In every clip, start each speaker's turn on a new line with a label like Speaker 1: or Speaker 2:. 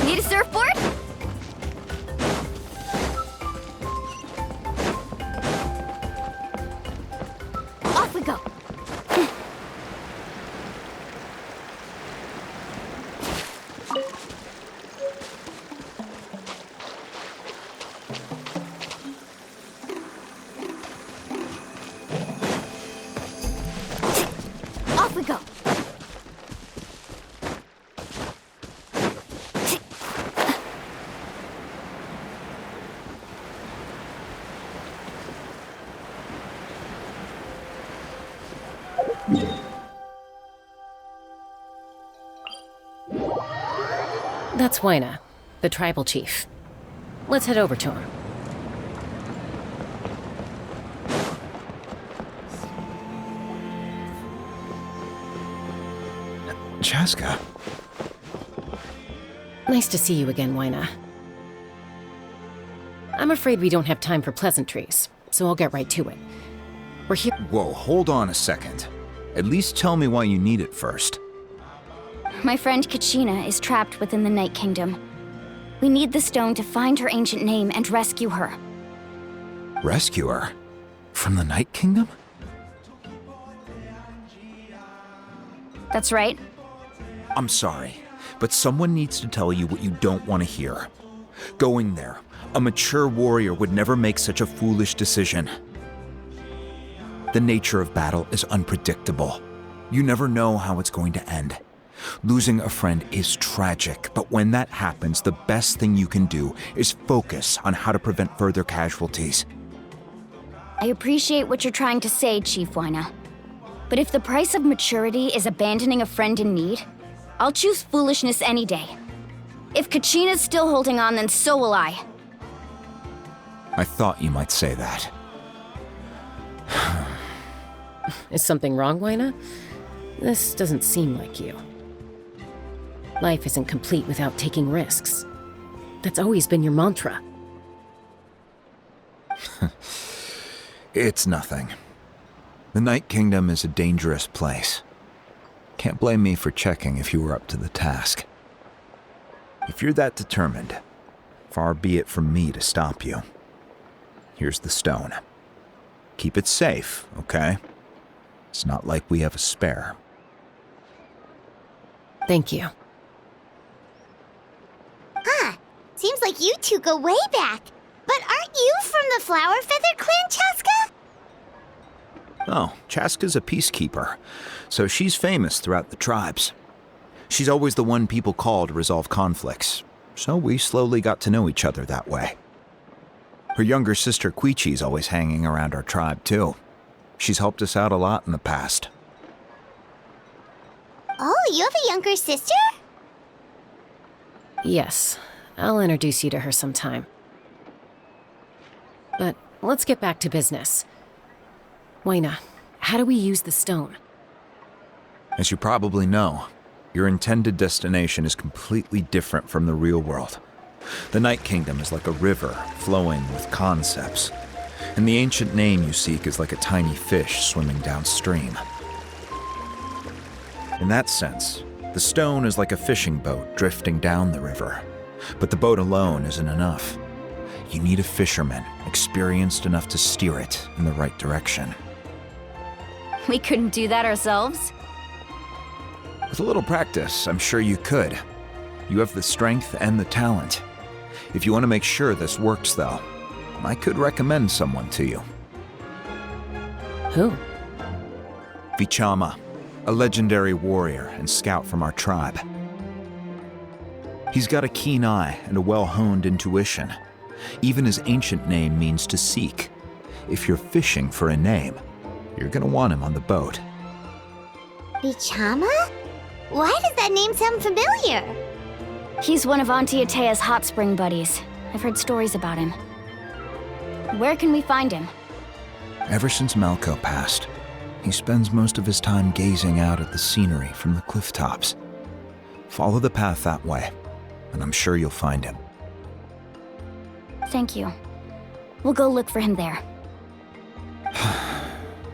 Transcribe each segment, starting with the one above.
Speaker 1: Need a surfboard? Off we go. Off we go.
Speaker 2: That's Wayna, the tribal chief. Let's head over to him.
Speaker 3: Chaska.
Speaker 2: Nice to see you again, Wayna. I'm afraid we don't have time for pleasantries, so I'll get right to it. We're here—
Speaker 3: Whoa, hold on a second. At least tell me why you need it first.
Speaker 1: My friend Kachina is trapped within the Night Kingdom. We need the stone to find her ancient name and rescue her.
Speaker 3: Rescue her? From the Night Kingdom?
Speaker 1: That's right.
Speaker 3: I'm sorry, but someone needs to tell you what you don't want to hear. Going there, a mature warrior would never make such a foolish decision. The nature of battle is unpredictable. You never know how it's going to end. Losing a friend is tragic, but when that happens, the best thing you can do is focus on how to prevent further casualties.
Speaker 1: I appreciate what you're trying to say, Chief Wayna. But if the price of maturity is abandoning a friend in need, I'll choose foolishness any day. If Kachina's still holding on, then so will I.
Speaker 3: I thought you might say that.
Speaker 2: Is something wrong, Wayna? This doesn't seem like you. Life isn't complete without taking risks. That's always been your mantra.
Speaker 3: It's nothing. The Night Kingdom is a dangerous place. Can't blame me for checking if you were up to the task. If you're that determined, far be it from me to stop you. Here's the stone. Keep it safe, okay? It's not like we have a spare.
Speaker 2: Thank you.
Speaker 4: Huh. Seems like you two go way back. But aren't you from the Flower Feather Clan, Chaska?
Speaker 3: Oh, Chaska's a peacekeeper, so she's famous throughout the tribes. She's always the one people call to resolve conflicts, so we slowly got to know each other that way. Her younger sister Quichi's always hanging around our tribe, too. She's helped us out a lot in the past.
Speaker 4: Oh, you have a younger sister?
Speaker 2: Yes, I'll introduce you to her sometime. But let's get back to business. Wayna, how do we use the stone?
Speaker 3: As you probably know, your intended destination is completely different from the real world. The Night Kingdom is like a river flowing with concepts, and the ancient name you seek is like a tiny fish swimming downstream. In that sense, the stone is like a fishing boat drifting down the river, but the boat alone isn't enough. You need a fisherman experienced enough to steer it in the right direction.
Speaker 1: We couldn't do that ourselves?
Speaker 3: With a little practice, I'm sure you could. You have the strength and the talent. If you want to make sure this works, though, I could recommend someone to you.
Speaker 2: Who?
Speaker 3: Vichama, a legendary warrior and scout from our tribe. He's got a keen eye and a well-honed intuition. Even his ancient name means to seek. If you're fishing for a name, you're gonna want him on the boat.
Speaker 4: Bichama? Why does that name sound familiar?
Speaker 1: He's one of Auntie Atea's hot spring buddies. I've heard stories about him. Where can we find him?
Speaker 3: Ever since Malco passed, he spends most of his time gazing out at the scenery from the cliff tops. Follow the path that way, and I'm sure you'll find him.
Speaker 1: Thank you. We'll go look for him there.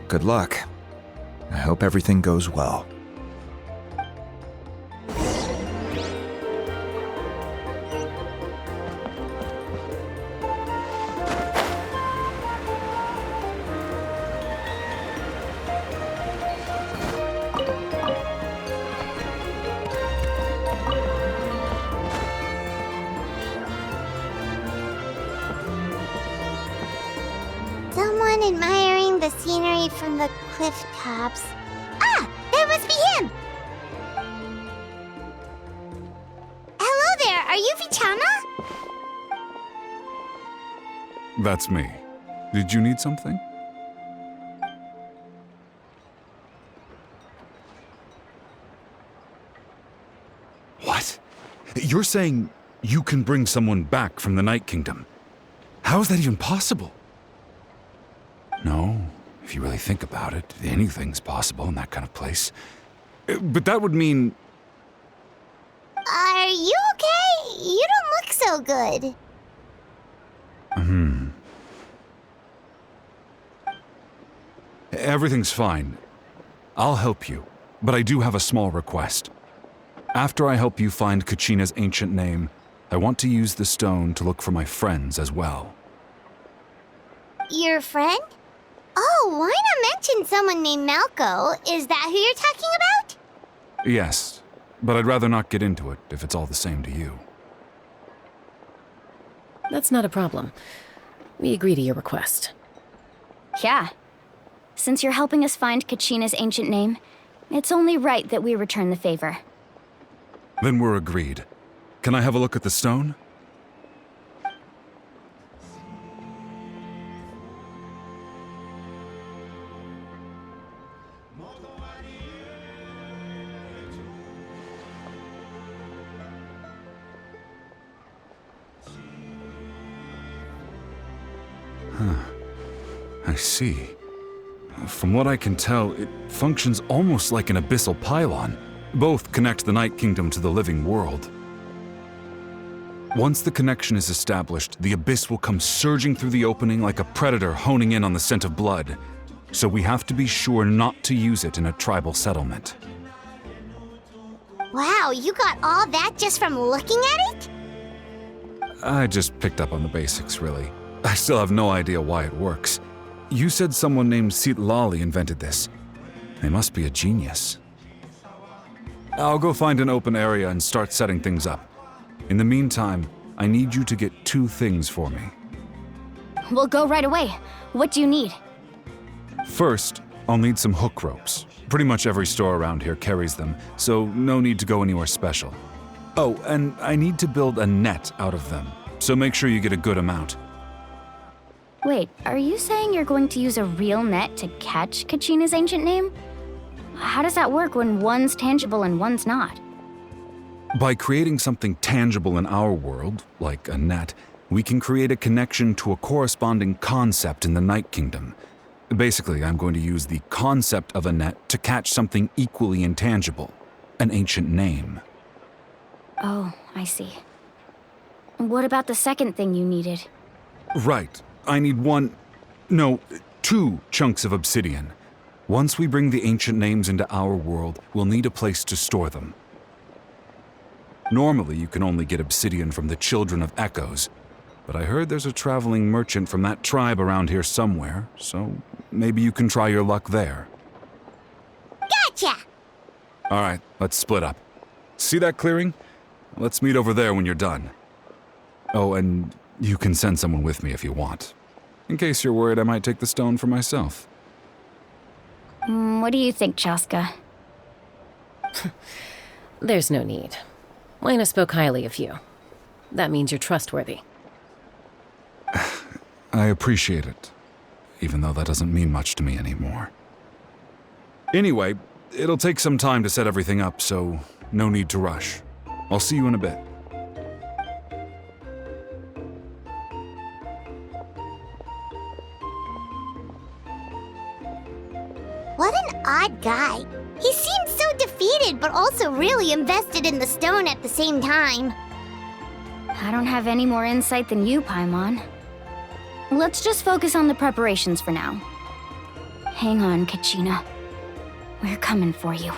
Speaker 3: Good luck. I hope everything goes well.
Speaker 4: the scenery from the cliff tops. Ah, that must be him! Hello there, are you Vichama?
Speaker 5: That's me. Did you need something? What? You're saying you can bring someone back from the Night Kingdom? How is that even possible? No, if you really think about it, anything's possible in that kind of place. But that would mean...
Speaker 4: Are you okay? You don't look so good.
Speaker 5: Everything's fine. I'll help you, but I do have a small request. After I help you find Kachina's ancient name, I want to use the stone to look for my friends as well.
Speaker 4: Your friend? Oh, Wina mentioned someone named Malco. Is that who you're talking about?
Speaker 5: Yes, but I'd rather not get into it if it's all the same to you.
Speaker 2: That's not a problem. We agree to your request.
Speaker 1: Yeah. Since you're helping us find Kachina's ancient name, it's only right that we return the favor.
Speaker 5: Then we're agreed. Can I have a look at the stone? I see. From what I can tell, it functions almost like an abyssal pylon. Both connect the Night Kingdom to the living world. Once the connection is established, the abyss will come surging through the opening like a predator honing in on the scent of blood. So we have to be sure not to use it in a tribal settlement.
Speaker 4: Wow, you got all that just from looking at it?
Speaker 5: I just picked up on the basics, really. I still have no idea why it works. You said someone named Sitlali invented this. They must be a genius. I'll go find an open area and start setting things up. In the meantime, I need you to get 2 things for me.
Speaker 1: We'll go right away. What do you need?
Speaker 5: First, I'll need some hook ropes. Pretty much every store around here carries them, so no need to go anywhere special. Oh, and I need to build a net out of them, so make sure you get a good amount.
Speaker 1: Wait, are you saying you're going to use a real net to catch Kachina's ancient name? How does that work when one's tangible and one's not?
Speaker 5: By creating something tangible in our world, like a net, we can create a connection to a corresponding concept in the Night Kingdom. Basically, I'm going to use the concept of a net to catch something equally intangible, an ancient name.
Speaker 1: Oh, I see. What about the second thing you needed?
Speaker 5: Right. I need 2 chunks of obsidian. Once we bring the ancient names into our world, we'll need a place to store them. Normally, you can only get obsidian from the Children of Echoes, but I heard there's a traveling merchant from that tribe around here somewhere, so maybe you can try your luck there.
Speaker 4: Gotcha!
Speaker 5: All right, let's split up. See that clearing? Let's meet over there when you're done. Oh, and you can send someone with me if you want. In case you're worried I might take the stone for myself.
Speaker 1: What do you think, Chaska?
Speaker 2: There's no need. Wayna spoke highly of you. That means you're trustworthy.
Speaker 5: I appreciate it, even though that doesn't mean much to me anymore. Anyway, it'll take some time to set everything up, so no need to rush. I'll see you in a bit.
Speaker 4: What an odd guy. He seems so defeated, but also really invested in the stone at the same time.
Speaker 1: I don't have any more insight than you, Paimon. Let's just focus on the preparations for now. Hang on, Kachina. We're coming for you.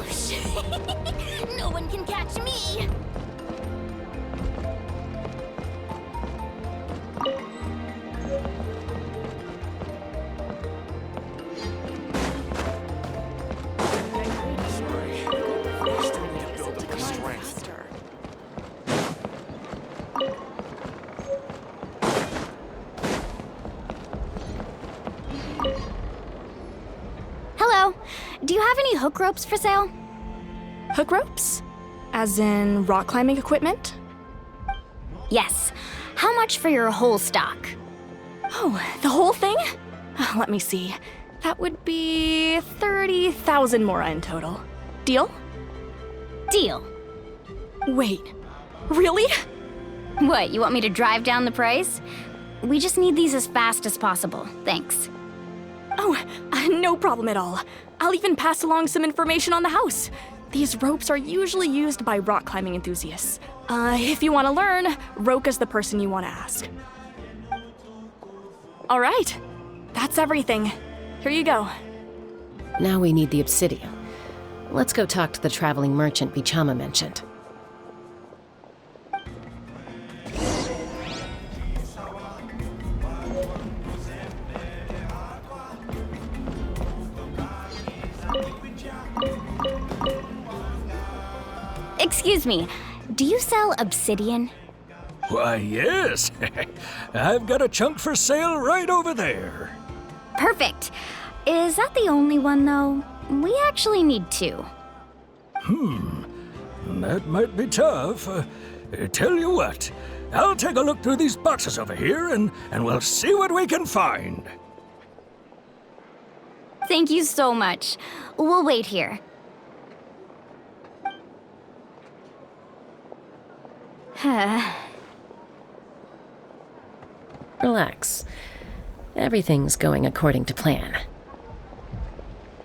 Speaker 1: Whoosh! No one can catch me! Hello. Do you have any hook ropes for sale?
Speaker 6: Hook ropes? As in rock climbing equipment?
Speaker 1: Yes. How much for your whole stock?
Speaker 6: Oh, the whole thing? Let me see. That would be 30,000 mora in total. Deal?
Speaker 1: Deal.
Speaker 6: Wait, really?
Speaker 1: What, you want me to drive down the price? We just need these as fast as possible. Thanks.
Speaker 6: Oh, no problem at all. I'll even pass along some information on the house. These ropes are usually used by rock climbing enthusiasts. If you want to learn, Roka's the person you want to ask. All right, that's everything. Here you go.
Speaker 2: Now we need the obsidian. Let's go talk to the traveling merchant Bichama mentioned.
Speaker 1: Excuse me, do you sell obsidian?
Speaker 7: Why, yes. I've got a chunk for sale right over there.
Speaker 1: Perfect. Is that the only one, though? We actually need two.
Speaker 7: That might be tough. Tell you what, I'll take a look through these boxes over here and we'll see what we can find.
Speaker 1: Thank you so much. We'll wait here.
Speaker 2: Relax. Everything's going according to plan.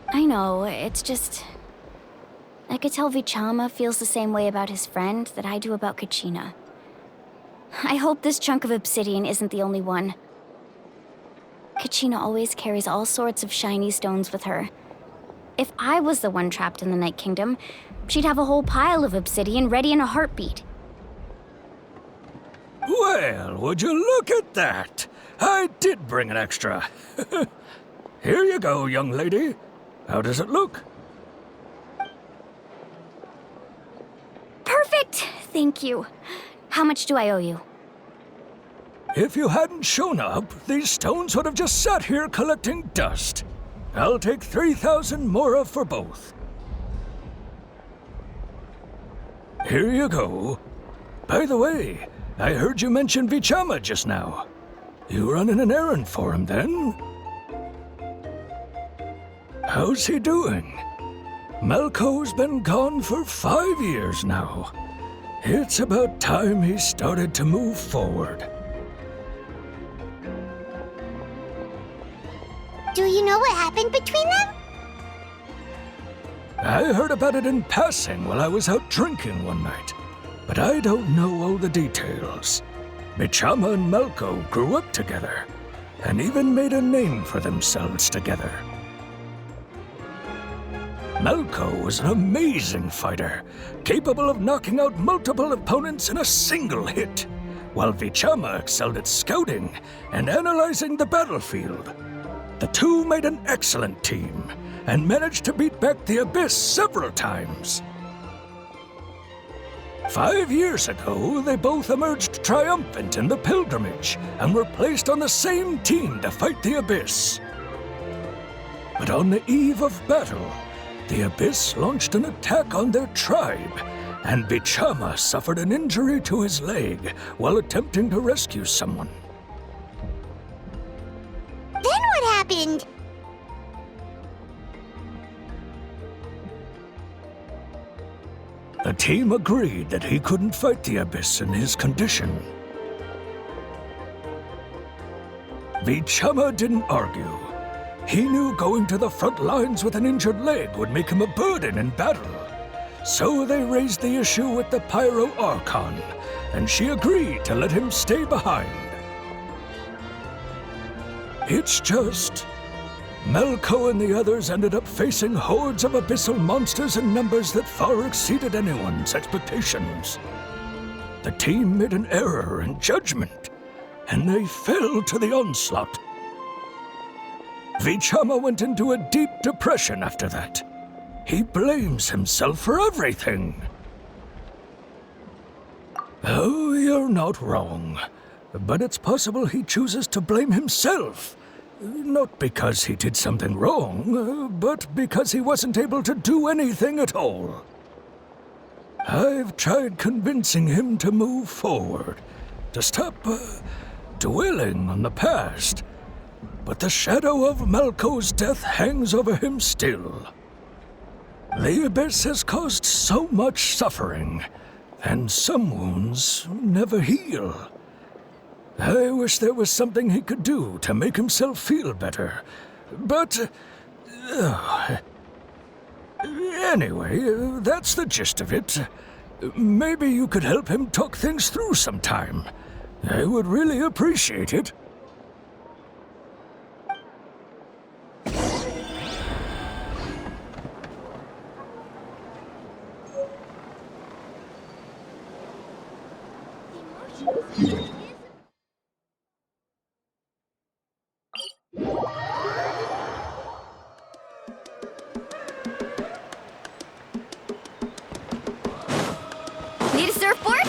Speaker 1: I know, it's just... I could tell Vichama feels the same way about his friend that I do about Kachina. I hope this chunk of obsidian isn't the only one. Kachina always carries all sorts of shiny stones with her. If I was the one trapped in the Night Kingdom, she'd have a whole pile of obsidian ready in a heartbeat.
Speaker 7: Well, would you look at that? I did bring an extra. Here you go, young lady. How does it look?
Speaker 1: Perfect! Thank you. How much do I owe you?
Speaker 7: If you hadn't shown up, these stones would have just sat here collecting dust. I'll take 3,000 mora for both. Here you go. By the way, I heard you mention Vichama just now. You running an errand for him, then? How's he doing? Malco's been gone for 5 years now. It's about time he started to move forward.
Speaker 4: Do you know what happened between them?
Speaker 7: I heard about it in passing while I was out drinking one night, but I don't know all the details. Bichama and Malco grew up together, and even made a name for themselves together. Malco was an amazing fighter, capable of knocking out multiple opponents in a single hit, while Vichama excelled at scouting and analyzing the battlefield. The two made an excellent team, and managed to beat back the Abyss several times. 5 years ago, they both emerged triumphant in the pilgrimage, and were placed on the same team to fight the Abyss. But on the eve of battle, the Abyss launched an attack on their tribe, and Bichama suffered an injury to his leg while attempting to rescue someone.
Speaker 4: Then what happened?
Speaker 7: The team agreed that he couldn't fight the Abyss in his condition. Vichama didn't argue. He knew going to the front lines with an injured leg would make him a burden in battle. So they raised the issue with the Pyro Archon, and she agreed to let him stay behind. It's just, Melko and the others ended up facing hordes of abyssal monsters in numbers that far exceeded anyone's expectations. The team made an error in judgment, and they fell to the onslaught. Vichama went into a deep depression after that. He blames himself for everything. Oh, you're not wrong. But it's possible he chooses to blame himself. Not because he did something wrong, but because he wasn't able to do anything at all. I've tried convincing him to move forward, to stop dwelling on the past. But the shadow of Malko's death hangs over him still. The Abyss has caused so much suffering, and some wounds never heal. I wish there was something he could do to make himself feel better. But... anyway, that's the gist of it. Maybe you could help him talk things through sometime. I would really appreciate it.
Speaker 1: Need a surfboard?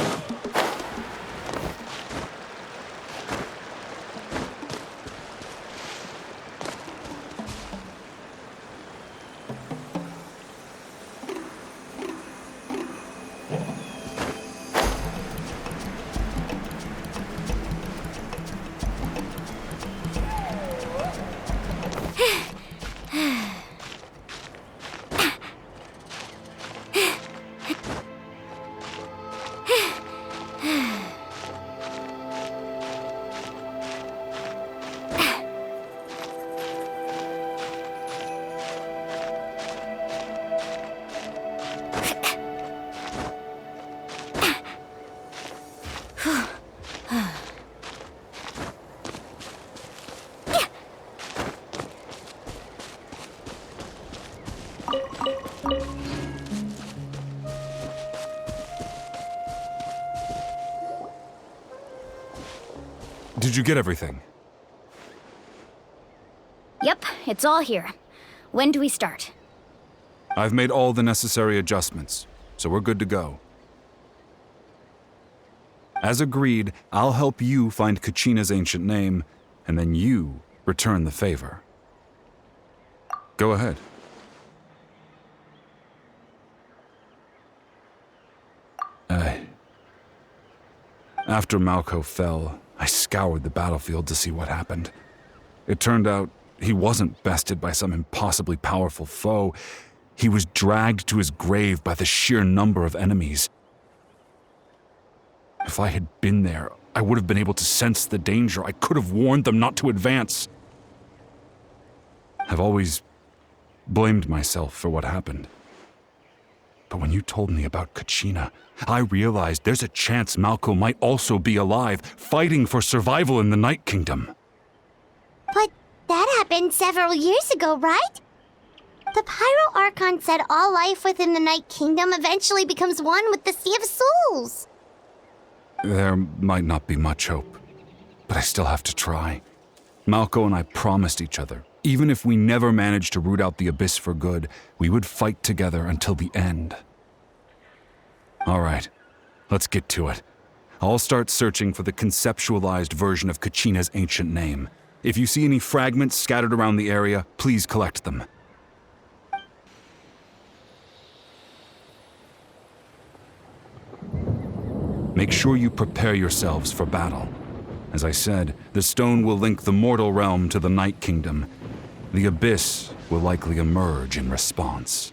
Speaker 5: Did you get everything?
Speaker 1: Yep, it's all here. When do we start?
Speaker 5: I've made all the necessary adjustments, so we're good to go. As agreed, I'll help you find Kachina's ancient name, and then you return the favor. Go ahead. After Malko fell, I scoured the battlefield to see what happened. It turned out he wasn't bested by some impossibly powerful foe. He was dragged to his grave by the sheer number of enemies. If I had been there, I would have been able to sense the danger. I could have warned them not to advance. I've always blamed myself for what happened. But when you told me about Kachina, I realized there's a chance Malko might also be alive, fighting for survival in the Night Kingdom.
Speaker 4: But that happened several years ago, right? The Pyro Archon said all life within the Night Kingdom eventually becomes one with the Sea of Souls.
Speaker 5: There might not be much hope, but I still have to try. Malko and I promised each other, even if we never managed to root out the Abyss for good, we would fight together until the end. All right, let's get to it. I'll start searching for the conceptualized version of Kachina's ancient name. If you see any fragments scattered around the area, please collect them. Make sure you prepare yourselves for battle. As I said, the stone will link the mortal realm to the Night Kingdom. The Abyss will likely emerge in response.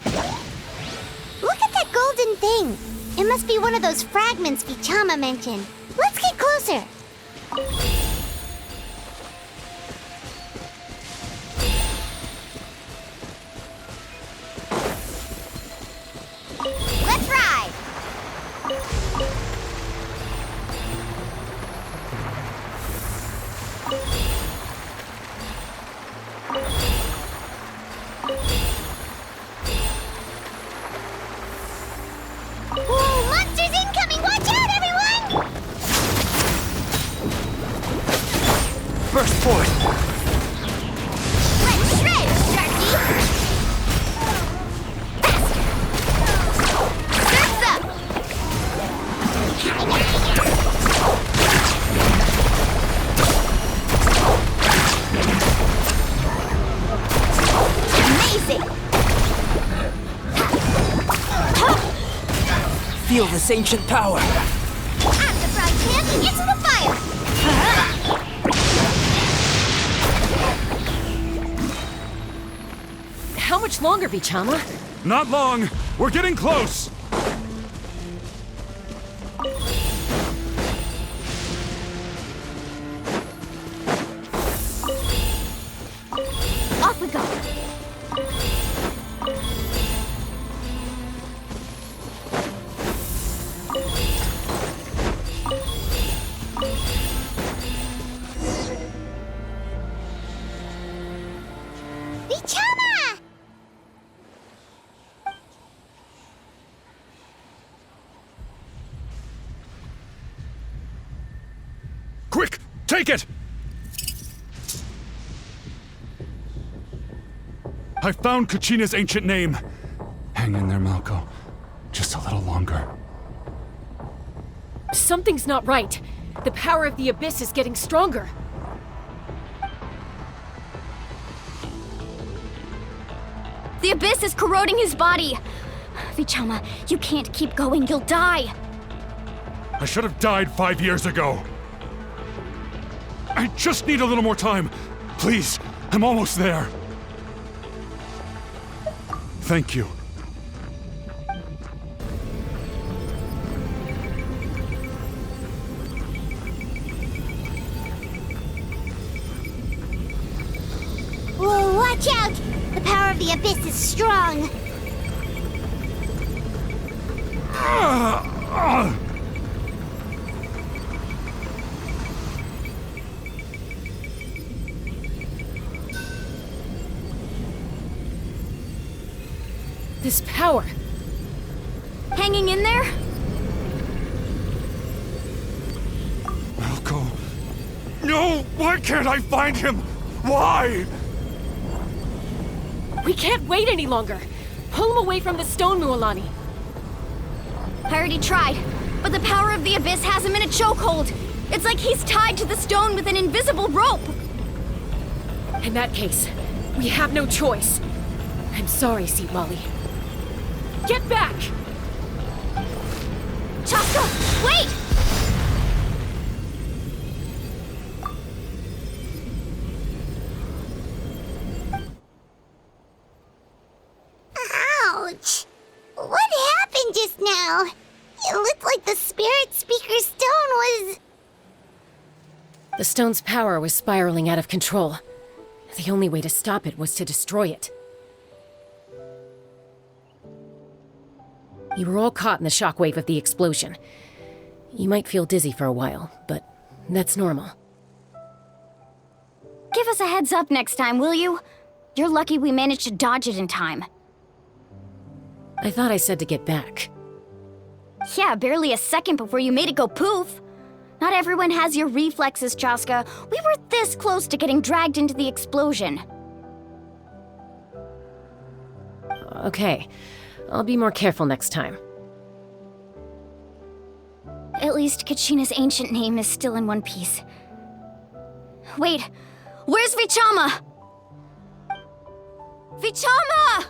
Speaker 4: Look at that golden thing. It must be one of those fragments Vichama mentioned. Let's get closer. Let's ride!
Speaker 8: feel this ancient power.
Speaker 4: I'm the frog camp into the fire!
Speaker 2: How much longer, Vichama?
Speaker 5: Not long! We're getting close!
Speaker 1: Off we go.
Speaker 4: Vichama!
Speaker 5: Quick! Take it! I found Kachina's ancient name. Hang in there, Malco. Just a little longer.
Speaker 2: Something's not right. The power of the Abyss is getting stronger.
Speaker 1: The Abyss is corroding his body. Vichama, you can't keep going. You'll die.
Speaker 5: I should have died 5 years ago. I just need a little more time. Please, I'm almost there. Thank you.
Speaker 4: Whoa, watch out! The power of the Abyss is strong.
Speaker 2: This power.
Speaker 1: Hanging in there?
Speaker 5: Malco. No! Why can't I find him? Why?
Speaker 2: We can't wait any longer. Pull him away from the stone, Mualani.
Speaker 1: I already tried, but the power of the Abyss has him in a chokehold. It's like he's tied to the stone with an invisible rope.
Speaker 2: In that case, we have no choice. I'm sorry, Seat Lolly. Get back!
Speaker 1: Chaska, wait!
Speaker 4: Ouch! What happened just now? It looked like the spirit speaker's stone was...
Speaker 2: The stone's power was spiraling out of control. The only way to stop it was to destroy it. You were all caught in the shockwave of the explosion. You might feel dizzy for a while, but that's normal.
Speaker 1: Give us a heads up next time, will you? You're lucky we managed to dodge it in time.
Speaker 2: I thought I said to get back.
Speaker 1: Yeah, barely a second before you made it go poof. Not everyone has your reflexes, Chaska. We were this close to getting dragged into the explosion.
Speaker 2: Okay, I'll be more careful next time.
Speaker 1: At least Kachina's ancient name is still in one piece. Wait, where's Vichama? Vichama!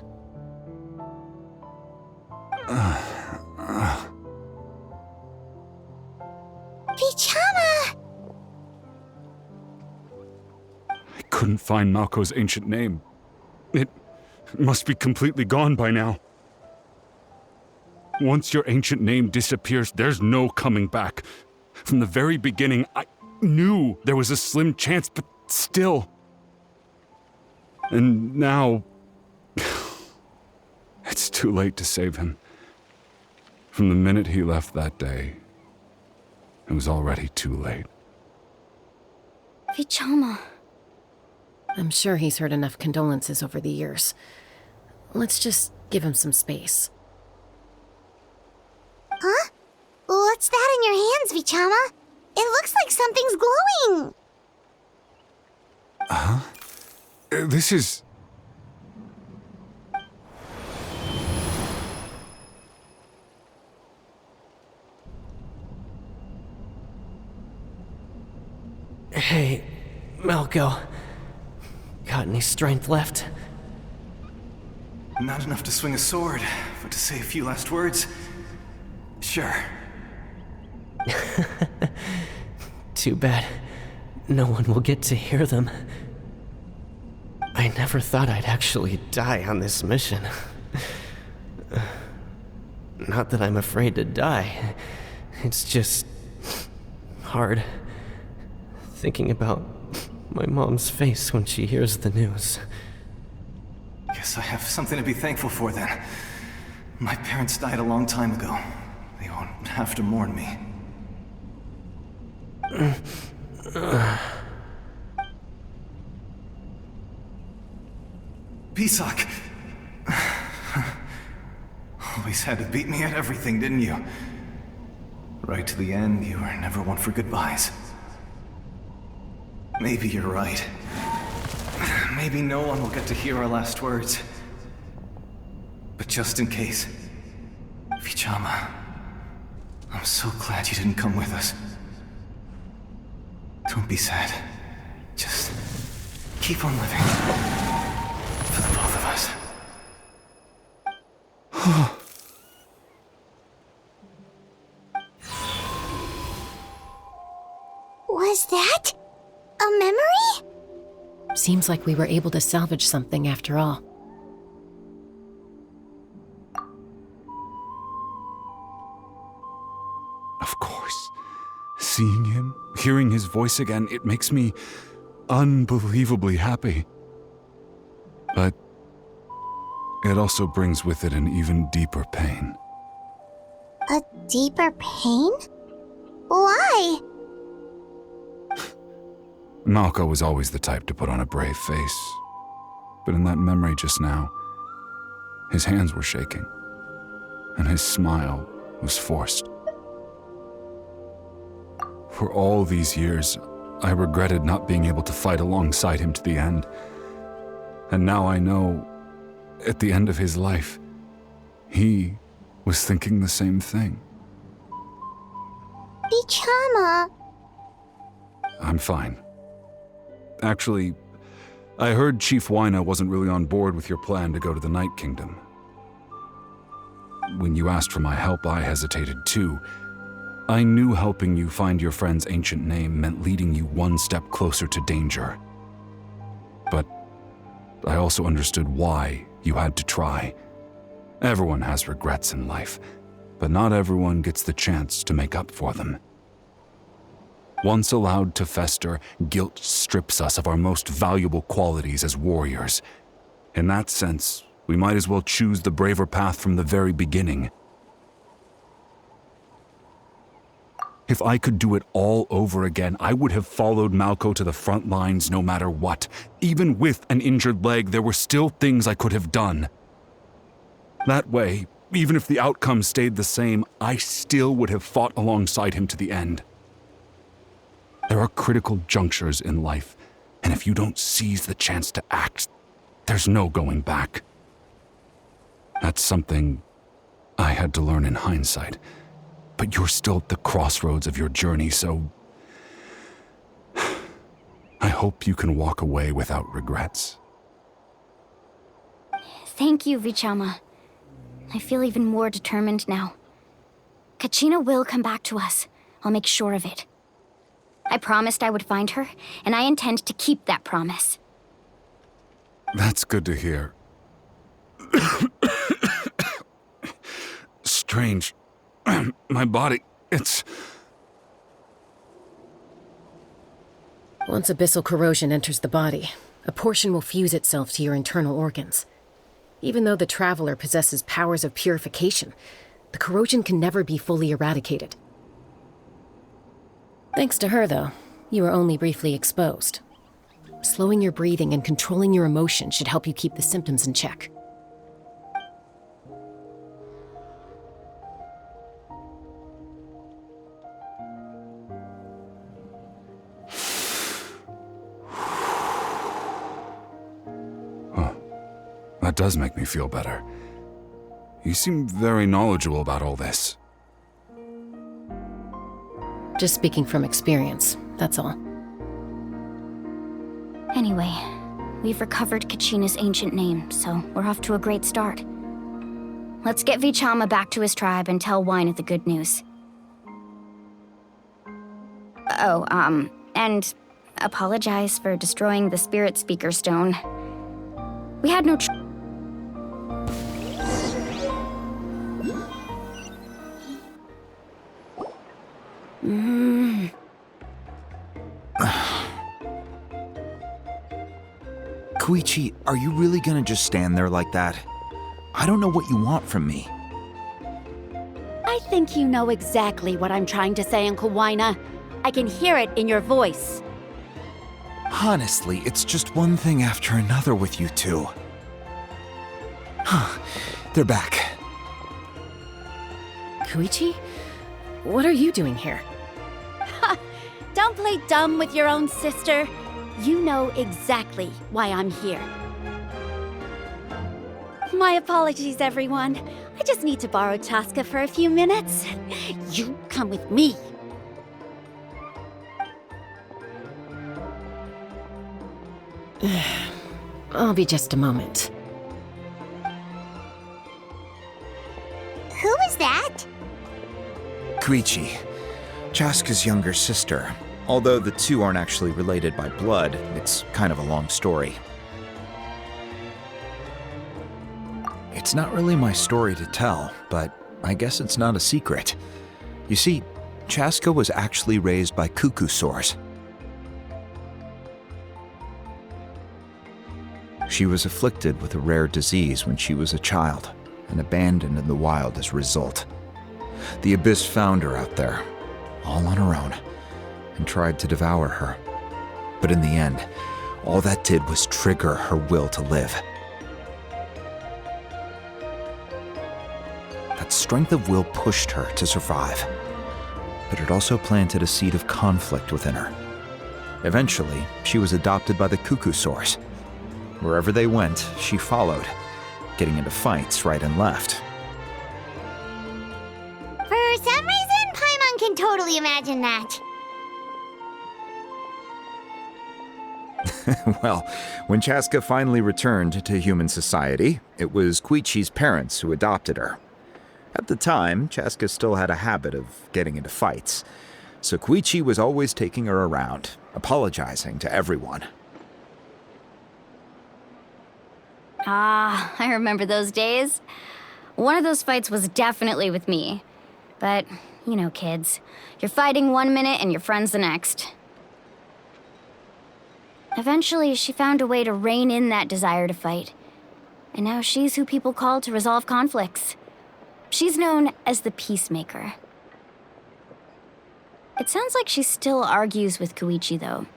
Speaker 4: Vichama!
Speaker 5: I couldn't find Malco's ancient name. It must be completely gone by now. Once your ancient name disappears, there's no coming back. From the very beginning, I knew there was a slim chance, but still. And now... it's too late to save him. From the minute he left that day, it was already too late.
Speaker 1: Vichama.
Speaker 2: I'm sure he's heard enough condolences over the years. Let's just give him some space.
Speaker 4: Huh? What's that in your hands, Vichama? It looks like something's glowing.
Speaker 5: This is...
Speaker 8: Hey, Malco. Got any strength left?
Speaker 9: Not enough to swing a sword, but to say a few last words.
Speaker 8: Sure. Too bad no one will get to hear them. I never thought I'd actually die on this mission. Not that I'm afraid to die. It's just hard thinking about my mom's face when she hears the news.
Speaker 9: Guess I have something to be thankful for then. My parents died a long time ago. They won't have to mourn me. Pisak! Always had to beat me at everything, didn't you? Right to the end, you were never one for goodbyes. Maybe you're right. Maybe no one will get to hear our last words. But just in case, Vichama, I'm so glad you didn't come with us. Don't be sad. Just keep on living. For the both of us.
Speaker 4: Was that a memory?
Speaker 2: Seems like we were able to salvage something after all.
Speaker 5: Of course. Seeing him, hearing his voice again, it makes me unbelievably happy. But it also brings with it an even deeper pain.
Speaker 4: A deeper pain? Why?
Speaker 5: Malko was always the type to put on a brave face. But in that memory just now, his hands were shaking, and his smile was forced. For all these years, I regretted not being able to fight alongside him to the end. And now I know, at the end of his life, he was thinking the same thing.
Speaker 4: Vichama.
Speaker 5: I'm fine. Actually, I heard Chief Wyna wasn't really on board with your plan to go to the Night Kingdom. When you asked for my help, I hesitated too. I knew helping you find your friend's ancient name meant leading you one step closer to danger. But I also understood why you had to try. Everyone has regrets in life, but not everyone gets the chance to make up for them. Once allowed to fester, guilt strips us of our most valuable qualities as warriors. In that sense, we might as well choose the braver path from the very beginning. If I could do it all over again, I would have followed Malko to the front lines no matter what. Even with an injured leg, there were still things I could have done. That way, even if the outcome stayed the same, I still would have fought alongside him to the end. There are critical junctures in life, and if you don't seize the chance to act, there's no going back. That's something I had to learn in hindsight, but you're still at the crossroads of your journey, so I hope you can walk away without regrets.
Speaker 1: Thank you, Vichama. I feel even more determined now. Kachina will come back to us. I'll make sure of it. I promised I would find her, and I intend to keep that promise.
Speaker 5: That's good to hear. Strange. My body, it's...
Speaker 2: Once abyssal corrosion enters the body, a portion will fuse itself to your internal organs. Even though the Traveler possesses powers of purification, the corrosion can never be fully eradicated. Thanks to her, though, you are only briefly exposed. Slowing your breathing and controlling your emotions should help you keep the symptoms in check.
Speaker 5: That does make me feel better. You seem very knowledgeable about all this.
Speaker 2: Just speaking from experience, that's all.
Speaker 1: Anyway, we've recovered Kachina's ancient name, so we're off to a great start. let's get Vichama back to his tribe and tell Wina the good news. Oh, and apologize for destroying the Spirit Speaker Stone. We had no
Speaker 3: Koichi, are you really gonna just stand there like that? I don't know what you want from me.
Speaker 10: I think you know exactly what I'm trying to say, Uncle Wina. I can hear it in your voice.
Speaker 3: Honestly, it's just one thing after another with you two. They're back.
Speaker 2: Koichi? What are you doing here?
Speaker 10: Don't play dumb with your own sister. You know exactly why I'm here. My apologies, everyone. I just need to borrow Chaska for a few minutes. You come with me.
Speaker 2: I'll be just a moment.
Speaker 4: Who is that?
Speaker 3: Koichi, Chaska's younger sister. Although the two aren't actually related by blood, it's kind of a long story. It's not really my story to tell, but I guess it's not a secret. You see, Chaska was actually raised by cuckoo-saurs. She was afflicted with a rare disease when she was a child and abandoned in the wild as a result. The Abyss found her out there, all on her own, and tried to devour her. But in the end, all that did was trigger her will to live. That strength of will pushed her to survive, but it also planted a seed of conflict within her. Eventually, she was adopted by the cuckoo-saurs. Wherever they went, she followed, getting into fights right and left.
Speaker 4: For some reason, Paimon can totally imagine that.
Speaker 3: Well, when Chaska finally returned to human society, it was Koichi's parents who adopted her. At the time, Chaska still had a habit of getting into fights, so Koichi was always taking her around, apologizing to everyone.
Speaker 1: Ah, I remember those days. One of those fights was definitely with me. But, you know, kids. You're fighting one minute and your friend's the next. Eventually, she found a way to rein in that desire to fight. And now she's who people call to resolve conflicts. She's known as the Peacemaker. It sounds like she still argues with Koichi, though.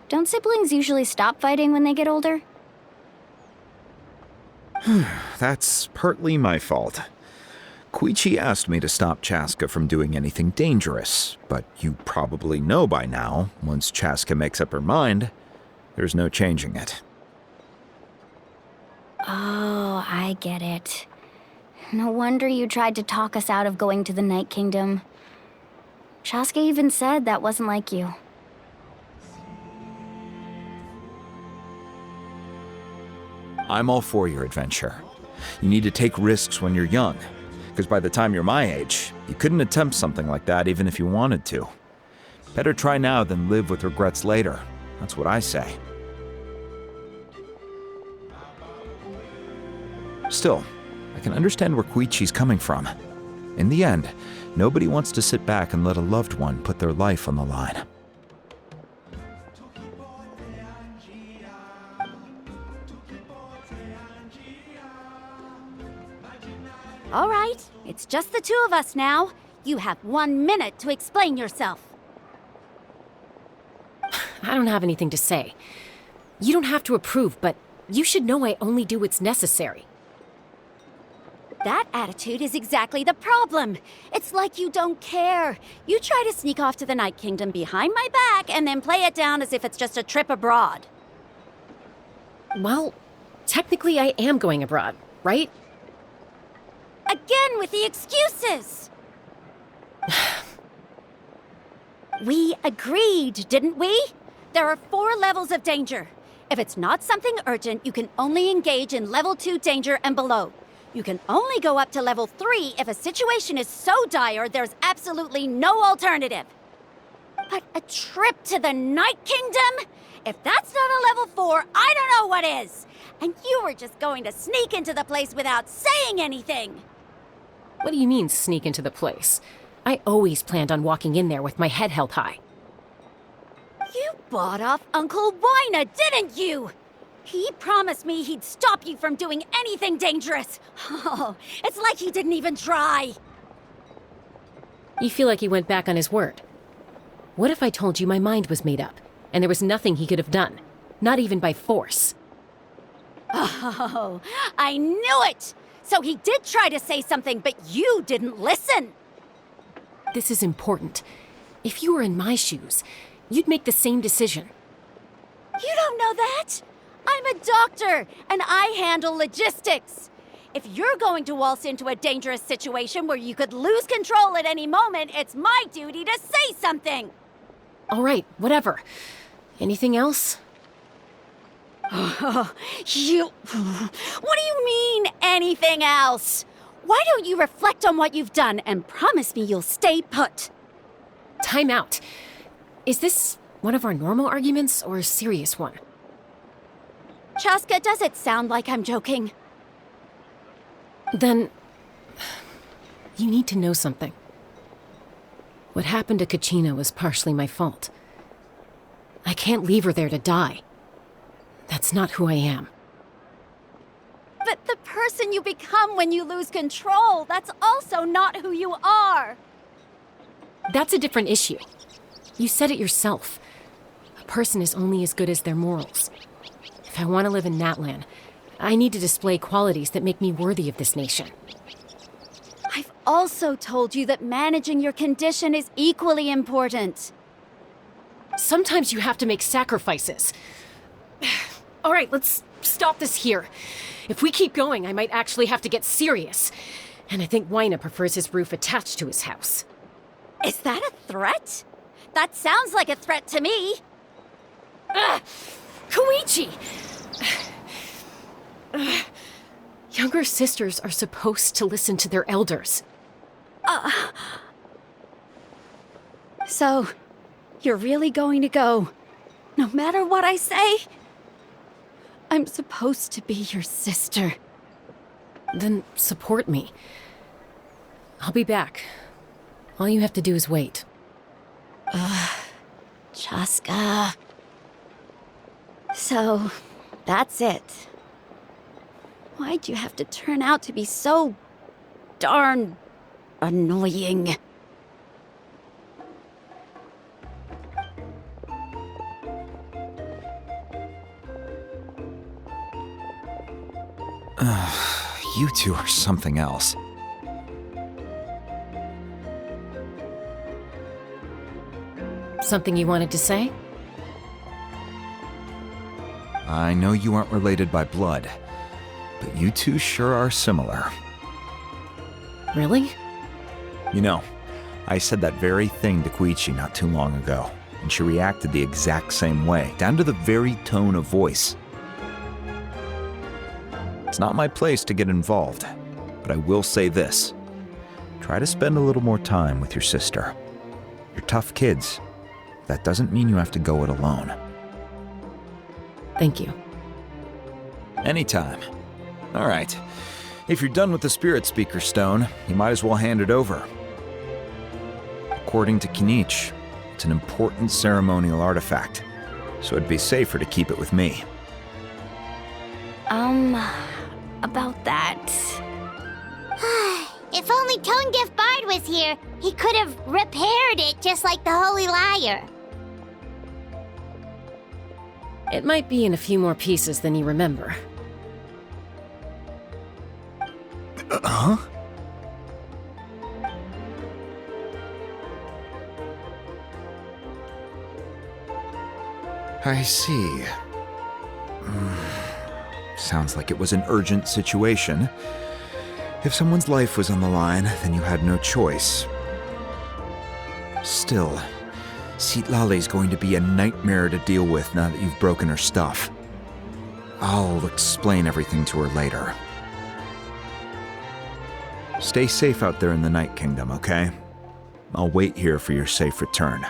Speaker 1: Don't siblings usually stop fighting when they get older?
Speaker 3: That's partly my fault. Koichi asked me to stop Chaska from doing anything dangerous, but you probably know by now, once Chaska makes up her mind, there's no changing it.
Speaker 1: Oh, I get it. No wonder you tried to talk us out of going to the Night Kingdom. Chaska even said that wasn't like you.
Speaker 3: I'm all for your adventure. You need to take risks when you're young, because by the time you're my age, you couldn't attempt something like that even if you wanted to. Better try now than live with regrets later. That's what I say. Still, I can understand where Koichi's coming from. In the end, nobody wants to sit back and let a loved one put their life on the line.
Speaker 10: All right, it's just the two of us now. You have 1 minute to explain yourself.
Speaker 2: I don't have anything to say. You don't have to approve, but you should know I only do what's necessary.
Speaker 10: That attitude is exactly the problem. It's like you don't care. You try to sneak off to the Night Kingdom behind my back and then play it down as if it's just a trip abroad.
Speaker 2: Well, technically I am going abroad, right?
Speaker 10: Again with the excuses! We agreed, didn't we? There are 4 levels of danger. If it's not something urgent, you can only engage in level 2 danger and below. You can only go up to level 3 if a situation is so dire there's absolutely no alternative. But a trip to the Night Kingdom? If that's not a level 4, I don't know what is! And you were just going to sneak into the place without saying anything!
Speaker 2: What do you mean, sneak into the place? I always planned on walking in there with my head held high.
Speaker 10: You bought off Uncle Wina, didn't you? He promised me he'd stop you from doing anything dangerous. Oh, it's like he didn't even try.
Speaker 2: You feel like he went back on his word. What if I told you my mind was made up, and there was nothing he could have done? Not even by force.
Speaker 10: Oh, I knew it! So he did try to say something, but you didn't listen.
Speaker 2: This is important. If you were in my shoes, you'd make the same decision.
Speaker 10: You don't know that? I'm a doctor, and I handle logistics. If you're going to waltz into a dangerous situation where you could lose control at any moment, it's my duty to say something.
Speaker 2: All right, whatever. Anything else?
Speaker 10: What do you mean, anything else? Why don't you reflect on what you've done and promise me you'll stay put?
Speaker 2: Time out. Is this one of our normal arguments or a serious one?
Speaker 10: Chaska, does it sound like I'm joking?
Speaker 2: Then, you need to know something. What happened to Kachina was partially my fault. I can't leave her there to die. That's not who I am.
Speaker 10: But the person you become when you lose control, that's also not who you are.
Speaker 2: That's a different issue. You said it yourself. A person is only as good as their morals. If I want to live in Natlan, I need to display qualities that make me worthy of this nation.
Speaker 10: I've also told you that managing your condition is equally important.
Speaker 2: Sometimes you have to make sacrifices. All right, let's stop this here. If we keep going, I might actually have to get serious. And I think Wina prefers his roof attached to his house.
Speaker 10: Is that a threat? That sounds like a threat to me.
Speaker 2: Koichi! Younger sisters are supposed to listen to their elders.
Speaker 10: So, you're really going to go, no matter what I say? I'm supposed to be your sister.
Speaker 2: Then support me. I'll be back. All you have to do is wait.
Speaker 10: Chaska. So, that's it. Why'd you have to turn out to be so darn annoying?
Speaker 3: You two are something else.
Speaker 2: Something you wanted to say?
Speaker 3: I know you aren't related by blood, but you two sure are similar.
Speaker 2: Really?
Speaker 3: You know, I said that very thing to Koichi not too long ago, and she reacted the exact same way, down to the very tone of voice. It's not my place to get involved, but I will say this. Try to spend a little more time with your sister. You're tough kids. That doesn't mean you have to go it alone.
Speaker 2: Thank you.
Speaker 3: Anytime. All right. If you're done with the Spirit Speaker Stone, you might as well hand it over. According to Kinich, it's an important ceremonial artifact, so it'd be safer to keep it with me.
Speaker 1: About that.
Speaker 4: If only Tone-Deaf Bard was here, he could have repaired it just like the Holy Liar.
Speaker 2: It might be in a few more pieces than you remember.
Speaker 3: Huh? I see. Sounds like it was an urgent situation. If someone's life was on the line, then you had no choice. Still, Citlali's going to be a nightmare to deal with now that you've broken her stuff. I'll explain everything to her later. Stay safe out there in the Night Kingdom, okay? I'll wait here for your safe return.